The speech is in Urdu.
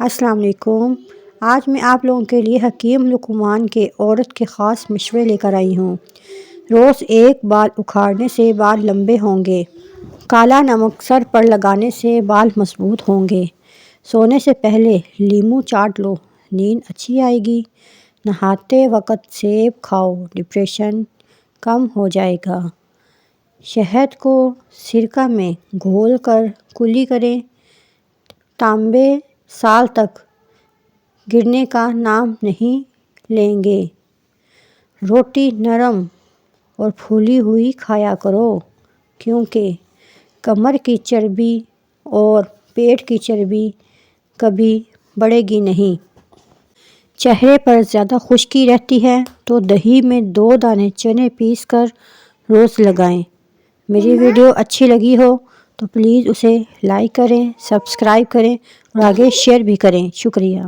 السلام علیکم۔ آج میں آپ لوگوں کے لیے حکیم لقمان کے عورت کے خاص مشورے لے کر آئی ہوں۔ روز ایک بال اکھاڑنے سے بال لمبے ہوں گے۔ کالا نمک سر پر لگانے سے بال مضبوط ہوں گے۔ سونے سے پہلے لیموں چاٹ لو، نیند اچھی آئے گی۔ نہاتے وقت سیب کھاؤ، ڈپریشن کم ہو جائے گا۔ شہد کو سرکہ میں گھول کر کلی کریں، تانبے سال تک گرنے کا نام نہیں لیں گے۔ روٹی نرم اور پھولی ہوئی کھایا کرو، کیونکہ کمر کی چربی اور پیٹ کی چربی کبھی بڑھے گی نہیں۔ چہرے پر زیادہ خشکی رہتی ہے تو دہی میں 2 دانے چنے پیس کر روز لگائیں۔ میری ویڈیو اچھی لگی ہو تو پلیز اسے لائک کریں، سبسکرائب کریں اور آگے شیئر بھی کریں۔ شکریہ۔